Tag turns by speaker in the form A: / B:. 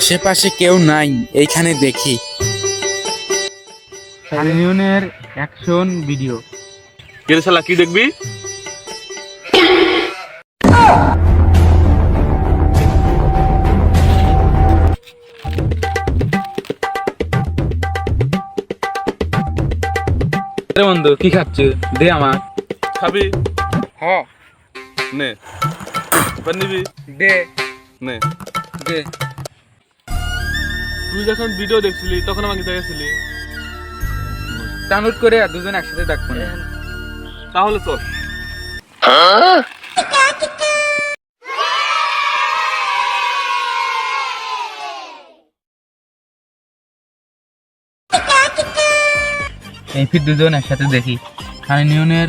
A: আশেপাশে কেউ নাই, এইখানে দেখি।
B: সানি লিওনের অ্যাকশন ভিডিও।
C: কে রে শালা, কি দেখবি?
B: রে বন্ধু, কি খাচ্ছ? দে আমার।
C: খাবি?
B: হ্যাঁ
C: নে। এবার নিবি?
B: দে
C: নে।
B: দে।
C: তুই যখন ভিডিও দেখছিলি তখন আমাকে দেখেছিলি।
B: ডাউনলোড করে দুজন একসাথে দেখবো না।
C: তাহলে চল।
B: এই ফির দুজন একসাথে দেখি সানি লিওনের